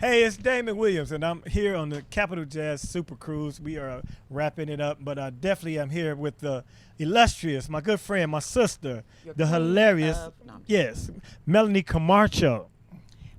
Hey, it's Damon Williams, and I'm here on the Capital Jazz SuperCruise. We are wrapping it up, but I definitely am here with the illustrious, my good friend, my sister, the hilarious, yes, Melanie Comarcho.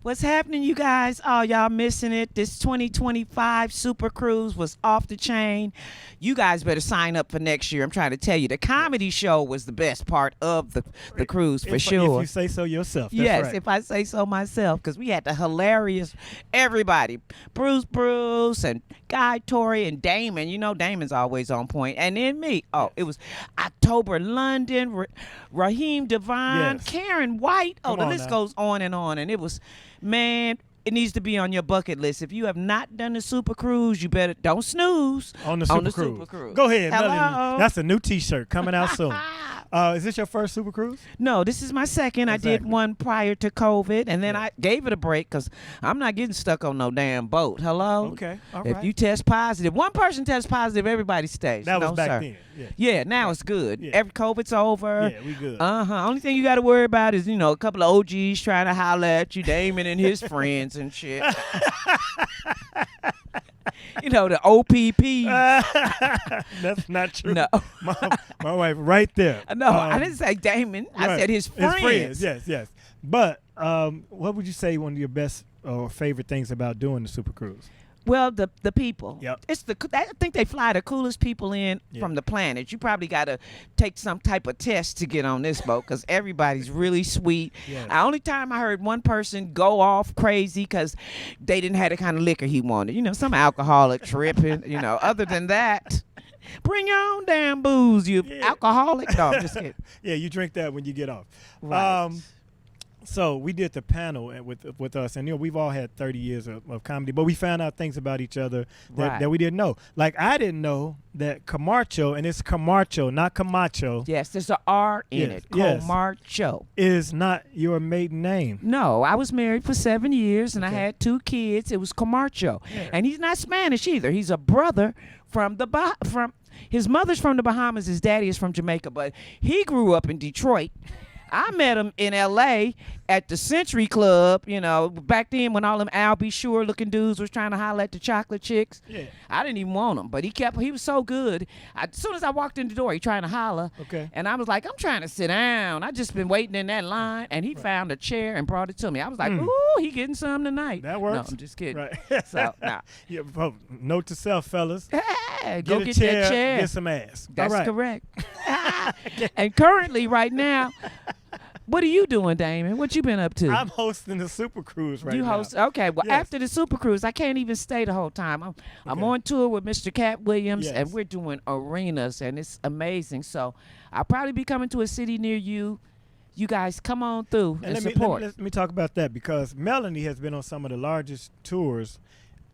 What's happening, you guys? Oh, y'all missing it. This 2025 Super Cruise was off the chain. You guys better sign up for next year. I'm trying to tell you, the comedy show was the best part of the cruise for sure. If you say so yourself. That's yes, right. if I say so myself, because we had the hilarious everybody. Bruce, and Guy Torrey, and Damon. You know Damon's always on point. And then me. Oh, it was October London, Raheem Devine, Yes. Karen White. Oh, Come the on list now. goes on. And it was... Man, it needs to be on your bucket list. If you have not done the Super Cruise, you better don't snooze On the on Super the Cruise. Super Cruise. Go ahead, Hello. Melanie. That's a new T-shirt coming out soon. Is this your first Super Cruise? No, this is my second. I did Exactly. one prior to COVID, and then Yeah. I gave it a break because I'm not getting stuck on no damn boat. Hello? Okay, all If right. you test positive, one person tests positive, everybody stays. That was No, back sir. then. Yeah. Yeah, now it's good. Yeah. Every COVID's over. Yeah, we good. Only thing you got to worry about is, a couple of OGs trying to holler at you, Damon and his friends and shit. The OPP. That's not true. No. my wife right there. No, I didn't say Damon. I Right. said his friends. Yes. But what would you say one of your best or favorite things about doing the Super Cruise? Well, the people. Yep. I think they fly the coolest people in from the planet. You probably got to take some type of test to get on this boat because everybody's really sweet. Yes. The only time I heard one person go off crazy because they didn't have the kind of liquor he wanted. Some alcoholic tripping. Other than that, bring your own damn booze, you alcoholic. No, I'm just kidding. Yeah, you drink that when you get off. Right. So we did the panel with us, and we've all had 30 years of comedy, but we found out things about each other that we didn't know. Like I didn't know that Comarcho, and it's Comarcho, not Camacho, Yes, there's an R in it. Yes. Comarcho. is not your maiden name. No, I was married for 7 years and I Okay. had 2 kids. It was Comarcho. Yeah. And he's not Spanish either. He's a brother from his mother's from the Bahamas, his daddy is from Jamaica, but he grew up in Detroit. I met him in L.A. at the Century Club, back then when all them Al B. Sure looking dudes was trying to holler at the chocolate chicks. Yeah. I didn't even want him, but he was so good. As soon as I walked in the door, he trying to holler. Okay. And I was like, I'm trying to sit down. I just been waiting in that line, and he found a chair and brought it to me. I was like, ooh, he getting some tonight. That works. No, I'm just kidding. Right. So, nah. Yeah, note to self, fellas. Hey, go a get chair, that chair. Get some ass. That's all right. correct. And currently, right now, what are you doing, Damon? What you been up to? I'm hosting the Super Cruise right You now. host. Okay, well, Yes. after the Super Cruise, I can't even stay the whole time. I'm Okay. on tour with Mr. Cat Williams, Yes. and we're doing arenas, and it's amazing. So I'll probably be coming to a city near you. You guys come on through and support. Let me talk about that because Melanie has been on some of the largest tours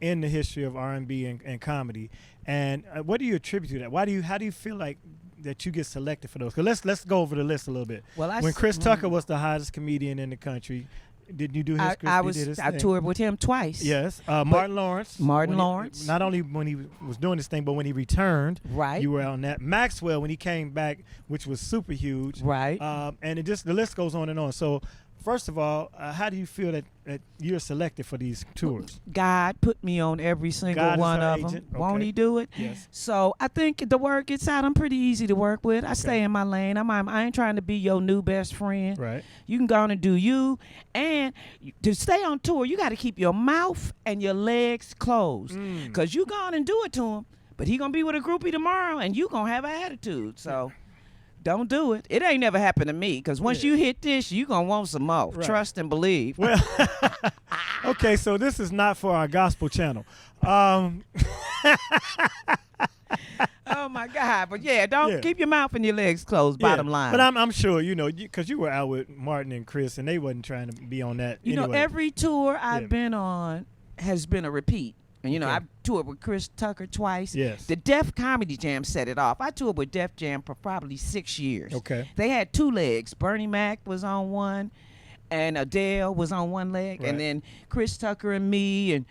in the history of R&B and comedy. And what do you attribute to that? How do you feel like that you get selected for those? Because let's go over the list a little bit. Well, when Chris Tucker was the hottest comedian in the country, did you do his? I toured with him twice. Yes, Martin Lawrence. Lawrence. Not only when he was doing this thing, but when he returned, Right. you were on that. Maxwell when he came back, which was super huge, Right. and the list goes on and on. So, first of all, how do you feel that you're selected for these tours? God put me on every single God is one our of them. agent. Won't Okay. he do it? Yes. So I think the word gets out. I'm pretty easy to work with. I stay in my lane. I ain't trying to be your new best friend. Right. You can go on and do you. And to stay on tour, you got to keep your mouth and your legs closed. Because you go on and do it to him, but he going to be with a groupie tomorrow, and you going to have an attitude. So don't do it. It ain't never happened to me, because once you hit this, you going to want some more. Right. Trust and believe. Well, okay, so this is not for our gospel channel. Oh, my God. But, yeah, don't Yeah. keep your mouth and your legs closed, Yeah, bottom line. But I'm sure, because you were out with Martin and Chris, and they wasn't trying to be on that anyway. Every tour I've been on has been a repeat. And, Okay. I've toured with Chris Tucker twice. Yes. The Def Comedy Jam set it off. I toured with Def Jam for probably 6 years. Okay. They had 2 legs. Bernie Mac was on one, and Adele was on one leg. Right. And then Chris Tucker and me and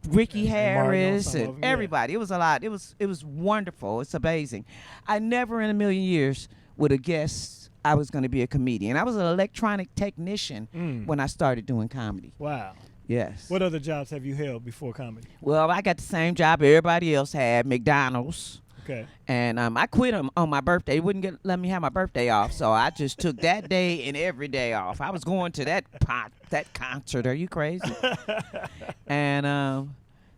Ricky And Martin on Harris some of and them, yeah. everybody. It was a lot. It was wonderful. It's amazing. I never in a million years would have guessed I was going to be a comedian. I was an electronic technician when I started doing comedy. Wow. Yes. What other jobs have you held before comedy? Well, I got the same job everybody else had, McDonald's. Okay. And I quit on my birthday. They wouldn't let me have my birthday off, so I just took that day and every day off. I was going to that concert. Are you crazy? And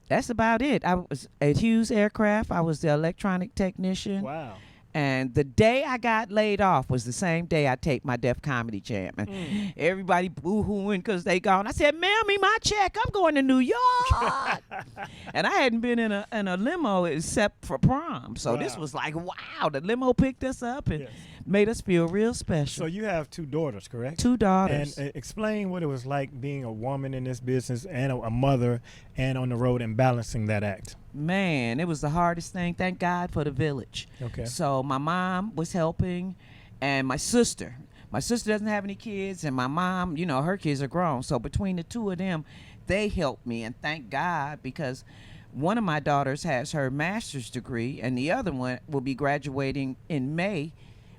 that's about it. I was at Hughes Aircraft. I was the electronic technician. Wow. And the day I got laid off was the same day I taped my Def Comedy Jam. And everybody boo-hooing because they gone. I said, mail me my check. I'm going to New York. And I hadn't been in a limo except for prom. So this was like, wow, the limo picked us up and made us feel real special. So you have 2 daughters, correct? 2 daughters. And explain what it was like being a woman in this business and a mother and on the road and balancing that act. Man, it was the hardest thing. Thank God for the village. Okay. So my mom was helping, and my sister. My sister doesn't have any kids, and my mom, you know, her kids are grown. So between the 2 of them, they helped me, and thank God, because one of my daughters has her master's degree, and the other one will be graduating in May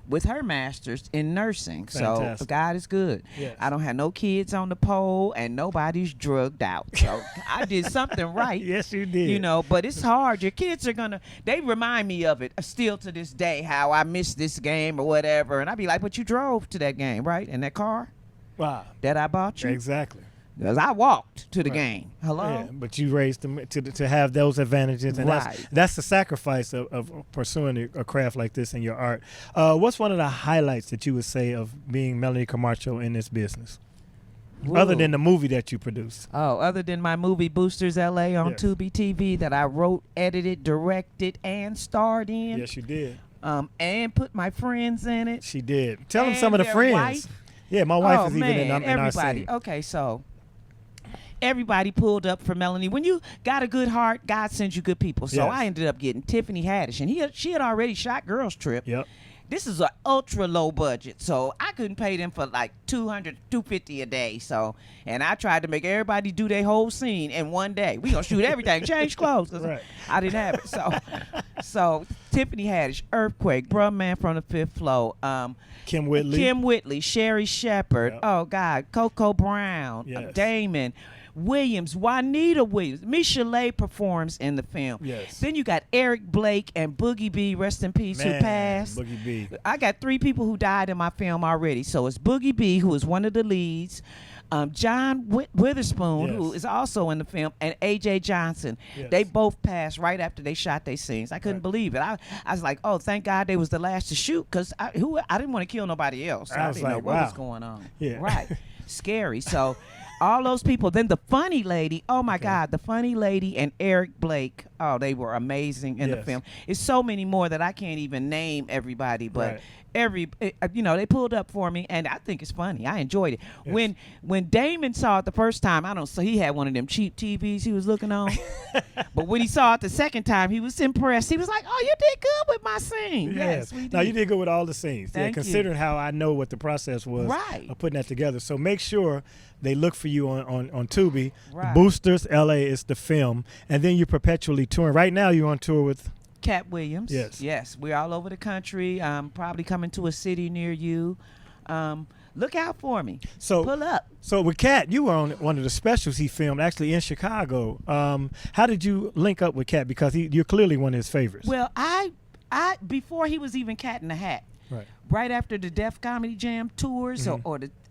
with her master's in nursing. Fantastic. So God is good. Yes. I don't have no kids on the pole, and nobody's drugged out. So I did something right. Yes, you did. You know, but it's hard. Your kids are they remind me of it still to this day, how I missed this game or whatever. And I be like, but you drove to that game, right? In that car Wow. that I bought you? Exactly. Because I walked to the game. Hello? Yeah, but you raised them to have those advantages, and Right. that's the sacrifice of pursuing a craft like this in your art. What's one of the highlights that you would say of being Melanie Comarcho in this business, other Woo. than the movie that you produced? Oh, other than my movie Boosters LA on Yes. Tubi TV that I wrote, edited, directed, and starred in. Yes, you did. And put my friends in it. She did. Tell them And some of the their friends. wife. Yeah, my wife Oh, is even man, in our everybody. scene. Okay, so everybody pulled up for Melanie. When you got a good heart, God sends you good people. So Yes. I ended up getting Tiffany Haddish, and she had already shot Girls Trip. Yep. This is an ultra low budget, so I couldn't pay them for like $200, $250 a day. So, and I tried to make everybody do their whole scene in one day. We gonna shoot everything, change clothes, 'cause Right. I didn't have it. So Tiffany Haddish, Earthquake, Bruh Man from the Fifth Floor, Kim Whitley. Kim Whitley, Sherry Shepherd, Yep. oh God, Coco Brown, Yes. Damon Williams, Juanita Williams, Michelet performs in the film. Yes. Then you got Eric Blake and Boogie B, rest in peace, who Man, passed. Boogie B. I got 3 people who died in my film already. So it's Boogie B, who is one of the leads, John Witherspoon, who Yes. is also in the film, and AJ Johnson. Yes. They both passed right after they shot their scenes. I couldn't Right. believe it. I was like, oh, thank God they was the last to shoot, because I didn't want to kill nobody else. I I was didn't know like, what was wow. going on. Yeah. Right. Scary. So all those people. Then the funny lady, oh my God, the funny lady and Eric Blake. Oh, they were amazing in the Yes. film. It's so many more that I can't even name everybody, but Right. they pulled up for me, and I think it's funny. I enjoyed it. Yes. When Damon saw it the first time, so he had one of them cheap TVs he was looking on. But when he saw it the second time, he was impressed. He was like, "Oh, you did good with my scene." Yes, we did. Now you did good with all the scenes. Thank you. Considering how I know what the process was Right. of putting that together. So make sure they look for you on Tubi. Right. Boosters LA is the film, and then you're perpetually touring. Right now you're on tour with. Cat Williams. Yes. Yes, we're all over the country. Probably coming to a city near you. Look out for me. So Pull up. So with Cat, you were on one of the specials he filmed actually in Chicago. How did you link up with Cat? Because you're clearly one of his favorites. Well, I before he was even Cat in the Hat. Right. Right after the Def Comedy Jam tours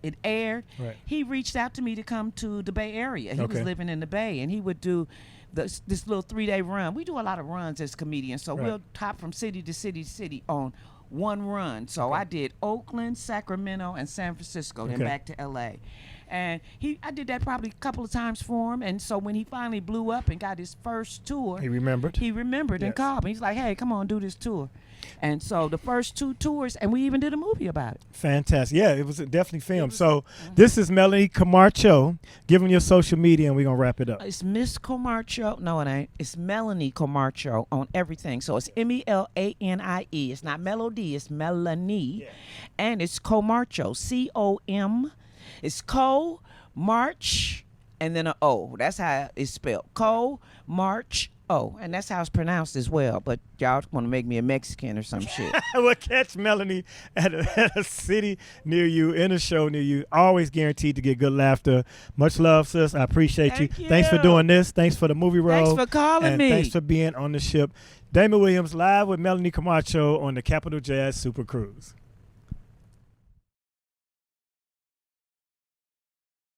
it aired, Right. he reached out to me to come to the Bay Area. He was Okay. living in the Bay, and he would do this little 3-day run. We do a lot of runs as comedians, so Right. we'll hop from city to city to city on one run. So I did Oakland, Sacramento, and San Francisco, then Okay. back to LA. And I did that probably a couple of times for him. And so when he finally blew up and got his first tour, He remembered. he remembered and Yes. called me. He's like, "Hey, come on, do this tour." And so the first 2 tours, and we even did a movie about it. Fantastic. Yeah, it was definitely filmed. So this is Melanie Comarcho. Give him your social media, and we're going to wrap it up. It's Miss Comarcho. No, it ain't. It's Melanie Comarcho on everything. So it's Melanie. It's not Melody. It's Melanie. Yeah. And it's Comarcho. COM. It's Co March and then an O. That's how it's spelled. Co March Oh, and that's how it's pronounced as well. But y'all want to make me a Mexican or some shit. Well, catch Melanie at a city near you, in a show near you. Always guaranteed to get good laughter. Much love, sis. I appreciate Thank you. Thanks for doing this. Thanks for the movie role. Thanks for calling and me. Thanks for being on the ship. Damon Williams live with Melanie Comarcho on the Capital Jazz Super Cruise.